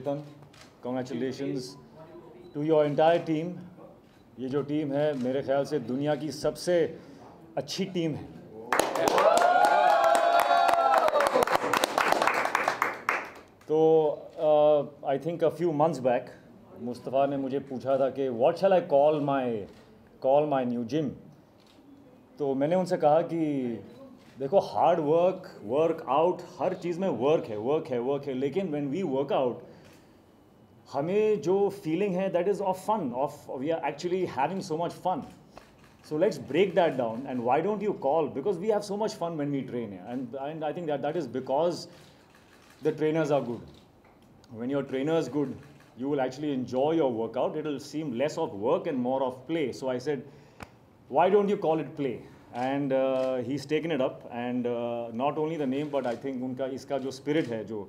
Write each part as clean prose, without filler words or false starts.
Chetan, congratulations to your entire team. ये जो team है मेरे ख्याल से दुनिया की सबसे अच्छी टीम है. तो I think a few months back Mustafa ने मुझे पूछा था कि what shall I call my new gym. तो मैंने उनसे कहा कि देखो हार्ड वर्क आउट हर चीज़ में वर्क है लेकिन व्हेन वी वर्क आउट हमें जो फीलिंग है that is of fun we are actually having so much fun. So let's break that down and why don't you call, because we have so much fun when we train and I think that is because the trainers are good. When your trainer is good, you will actually enjoy your workout. It will seem less of work and more of play. So I said, why don't you call it play? And he's taken it up and not only the name but I think उनका इसका जो spirit है जो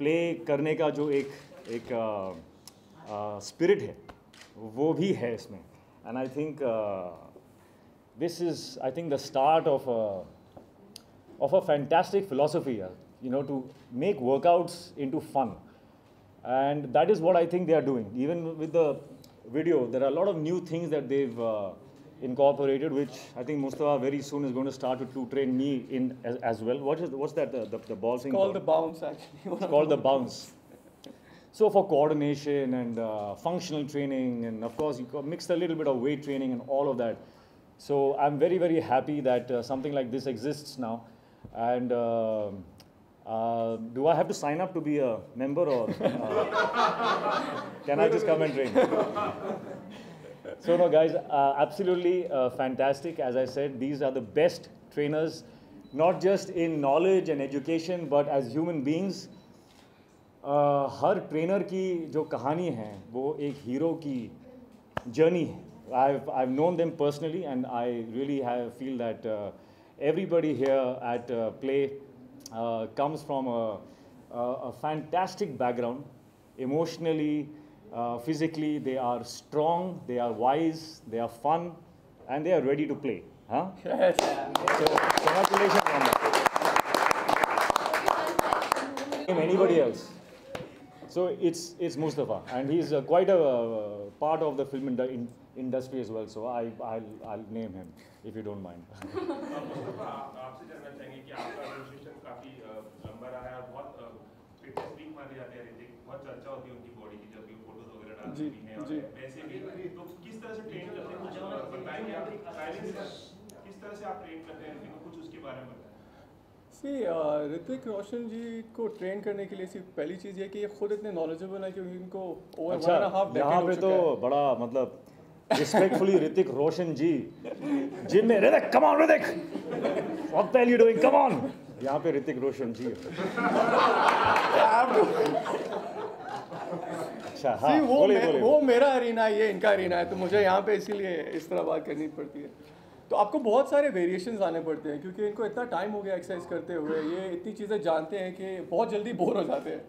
play करने का जो एक spirit है वो भी है इसमें. And I think this is the start of a fantastic philosophy, to make workouts into fun. And that is what I think they are doing. Even with the video, there are a lot of new things that they've incorporated, which I think Mustafa very soon is going to start to train me in as well. What's that? The ball thing? It's called the bounce, actually. It's called the bounce. So for coordination and functional training, and of course you mix a little bit of weight training and all of that. So I'm very, very happy that something like this exists now. And do I have to sign up to be a member or can I just come and train? So no guys, absolutely fantastic. As I said, these are the best trainers, not just in knowledge and education, but as human beings. Her trainer की जो कहानी है वो एक hero की journey है. I've known them personally and I really feel that everybody here at Play comes from a fantastic background. Emotionally, physically, they are strong, they are wise, they are fun, and they are ready to play. Huh? Yes. So congratulations on that. Anybody else? So it's Mustafa, and he's quite a part of the film industry as well. So I'll name him if you don't mind. आपसे जानना चाहेंगे कि आपका association काफी लंबा रहा है और बहुत फिटनेस वीक माने जाते हैं ऋतिक. बहुत चर्चा होती है उनकी बॉडी की जब भी फोटोज वगैरह डालते हैं और वैसे भी तो किस तरह से ट्रेन करते हैं कुछ बताएंगे आप. किस तरह से आप ट्रेन करते हैं ऋतिक, कुछ उसके बारे में बताएं. ऋतिक रोशन जी को ट्रेन करने के लिए सिर्फ पहली चीज़ ये कि ये खुद इतने नॉलेजेबल है क्योंकि इनको ओवर 1.5 डेकेड यहाँ पे तो बड़ा मतलब रिस्पेक्टफुली ऋतिक रोशन जी जिम में Hrithik come on Hrithik what the hell you doing come on. यहाँ पे ऋतिक रोशन जी. अच्छा हाँ, वो मेरा अरीना है, ये इनका अरीना है, तो मुझे यहाँ पे इसीलिए इस तरह बात करनी पड़ती है. तो आपको बहुत सारे वेरिएशंस आने पड़ते हैं क्योंकि इनको इतना टाइम हो गया एक्सरसाइज करते हुए, ये इतनी चीज़ें जानते हैं कि बहुत जल्दी बोर हो जाते हैं.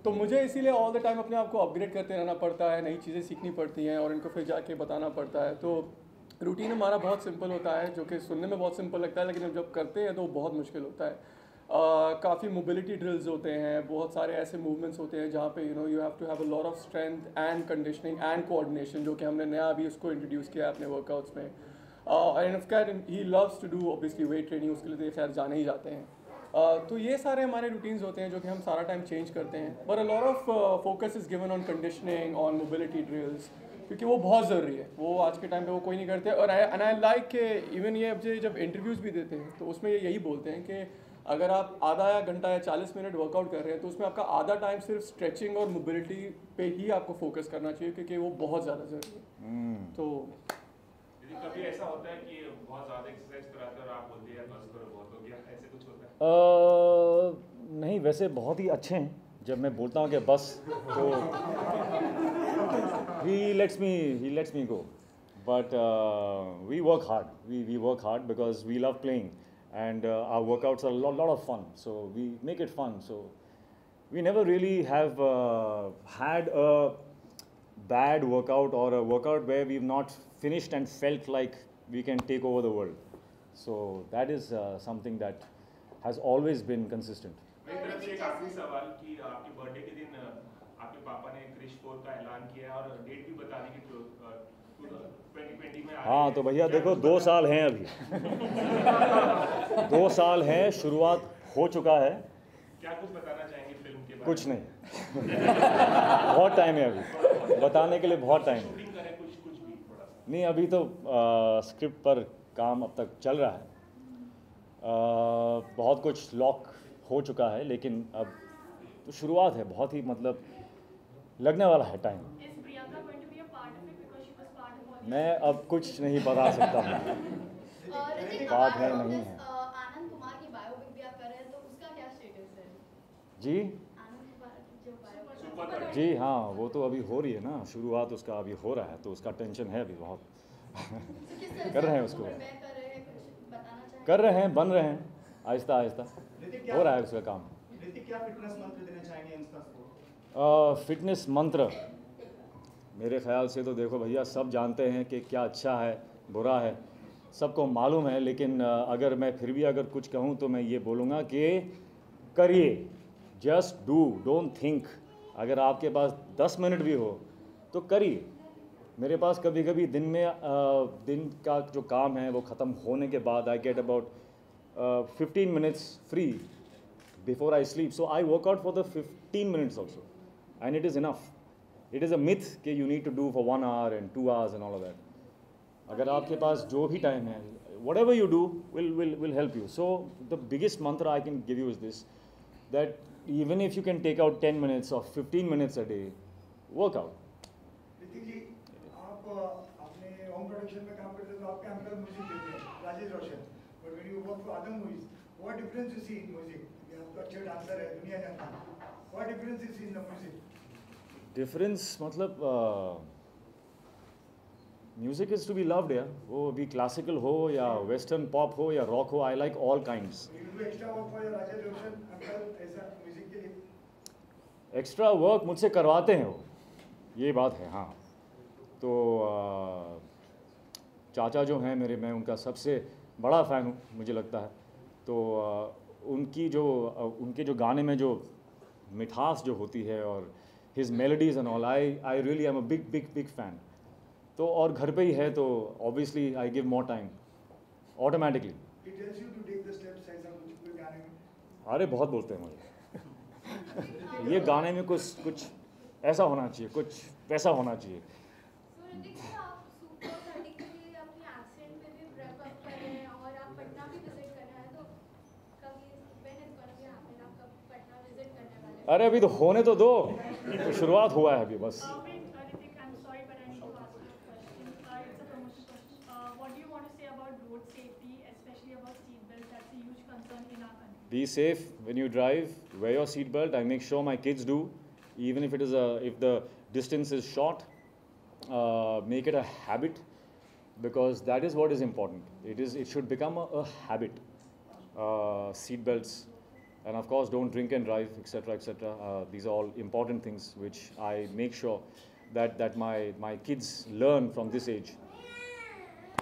तो मुझे इसीलिए ऑल द टाइम अपने आप को अपग्रेड करते रहना पड़ता है, नई चीज़ें सीखनी पड़ती हैं और इनको फिर जाके बताना पड़ता है. तो रूटीन हमारा बहुत सिंपल होता है जो कि सुनने में बहुत सिंपल लगता है लेकिन जब करते हैं तो बहुत मुश्किल होता है. काफ़ी मोबिलिटी ड्रिल्स होते हैं, बहुत सारे ऐसे मूवमेंट्स होते हैं जहाँ पे you have to have a lot of strength and conditioning and coordination, जो कि हमने नया अभी उसको इंट्रोड्यूस किया है अपने वर्कआउट्स में. And of course he loves to do obviously weight training, उसके लिए तो खैर जाने ही जाते हैं. तो ये सारे हमारे रूटीन्स होते हैं जो कि हम सारा टाइम चेंज करते हैं. But a lot of focus is given on conditioning, on mobility drills, क्योंकि वो बहुत ज़रूरी है. वो आज के टाइम पे वो कोई नहीं करते. और आई लाइक के इवन ये अब जब इंटरव्यूज़ भी देते हैं तो उसमें ये यही बोलते हैं कि अगर आप आधा या घंटा या 40 मिनट वर्कआउट कर रहे हैं तो उसमें आपका आधा टाइम सिर्फ स्ट्रेचिंग और मोबिलिटी पे ही आपको फोकस करना चाहिए क्योंकि वो बहुत ज़्यादा ज़रूरी है. तो कभी ऐसा होता है कि बहुत ज़्यादा एक्सरसाइज कराते हैं और आप बोलते हैं बस करो बहुत हो गया, ऐसे कुछ होता है? नहीं, वैसे बहुत ही अच्छे हैं. जब मैं बोलता हूँ कि बस तो he lets me go. But we work hard. We work hard because we love playing. And our workouts are a lot of fun, so we make it fun. So we never really have had a bad workout or a workout where we've not finished and felt like we can take over the world. So that is something that has always been consistent. मेरी तरफ से एक आखिरी सवाल कि आपके birthday के दिन आपके पापा ने क्रिश 4 का ऐलान किया और डेट भी बता दी कि 2020 में हाँ तो भैया देखो 2 साल हैं अभी 2 साल हैं, शुरुआत हो चुका है। क्या कुछ बताना चाहेंगे फिल्म के बारे में? कुछ नहीं बहुत टाइम है अभी, बताने के लिए बहुत टाइम है। शूटिंग करें कुछ भी थोड़ा सा। नहीं अभी तो स्क्रिप्ट पर काम अब तक चल रहा है, बहुत कुछ लॉक हो चुका है, लेकिन अब तो शुरुआत है, बहुत ही मतलब लगने वाला है टाइम। मैं अब कुछ नहीं बता सकता हूँ, बात है नहीं है। आनंद कुमार की बायोपिक भी आप कर रहे हैं, तो उसका क्या स्टेटस है? जी आनंद कुमार की जो बायोपिक जी हाँ, वो तो अभी हो रही है ना, शुरुआत उसका अभी हो रहा है, तो उसका टेंशन है अभी बहुत कर रहे हैं उसको, कर रहे हैं, बन रहे हैं आहिस्ता आहिस्ता, हो रहा है उसका काम। क्या फिटनेस मंत्र देना चाहेंगे यंगस्टर्स को? फिटनेस मंत्र मेरे ख्याल से तो देखो भैया, सब जानते हैं कि क्या अच्छा है बुरा है, सबको मालूम है, लेकिन अगर मैं फिर भी अगर कुछ कहूँ तो मैं ये बोलूँगा कि करिए, जस्ट डू, डोंट थिंक। अगर आपके पास 10 मिनट भी हो तो करिए। मेरे पास कभी कभी दिन में दिन का जो काम है वो ख़त्म होने के बाद I get about 15 minutes free before I sleep, so I work out for the 15 minutes also and it is enough. It is a myth कि you need to do for 1 hour and 2 hours and all of that. अगर आपके पास जो भी time है, whatever you do will help you. So the biggest mantra I can give you is this, that even if you can take out 10 minutes or 15 minutes a day, work out. Hrithik जी, आप अपने home production में काम करते हो तो आपके uncle music देते हैं, राजेश रोशन, but when you work for other movies, what difference you see in music? ये आपका अच्छा डांसर है, दुनिया जानती है, what difference you see in the music? Difference मतलब music is to be loved यार, वो अभी क्लासिकल हो या वेस्टर्न पॉप हो या रॉक हो, I like all kinds. You do extra work for your Rajesh Roshan uncle ऐसा म्यूजिक के लिए? एक्स्ट्रा वर्क मुझसे करवाते हैं वो, ये बात है हाँ। तो चाचा जो हैं मेरे, मैं उनका सबसे बड़ा फ़ैन हूँ मुझे लगता है। तो उनके जो गाने में जो मिठास जो होती है और his melodies and all, I really am a big fan. तो और घर पे ही है तो obviously I give more time automatically. It tells you to take the steps ऐसा कुछ गाने में? अरे बहुत बोलते हैं मुझे ये गाने में कुछ ऐसा होना चाहिए, कुछ वैसा होना चाहिए। अरे अभी तो होने तो दो, तो शुरुआत हुआ है अभी बस। Be safe when you drive, wear your seat belt. I make sure my kids do, even if if the distance is short, make it a habit, because that is what is important. It should become a habit. Seat belts, and of course don't drink and drive, etc., etc. These are all important things which I make sure that my kids learn from this age.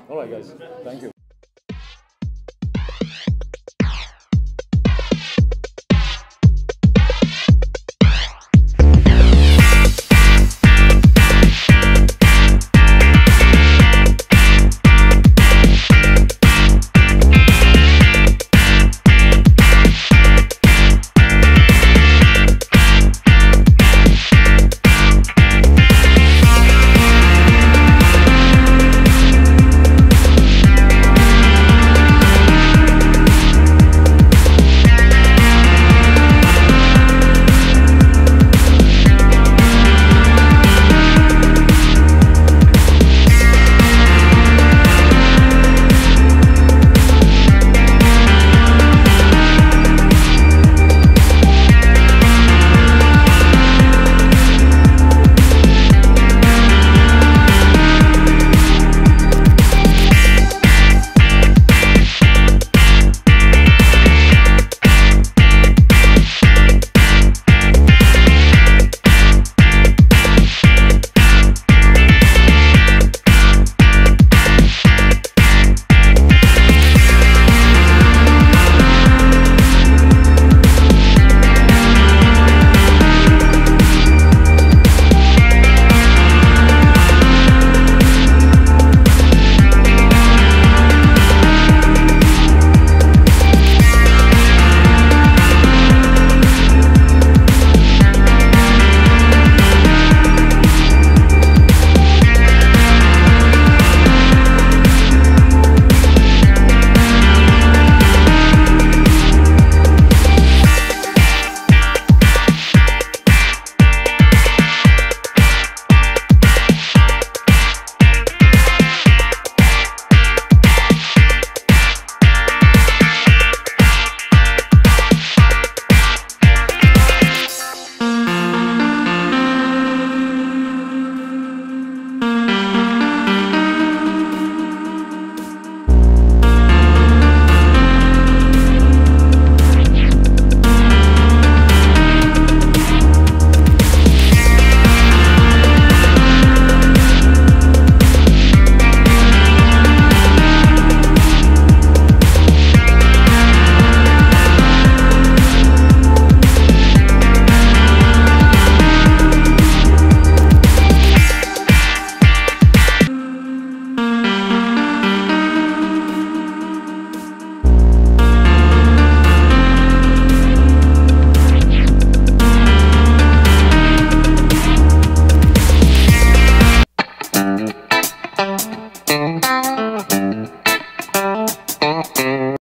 All right guys, thank you.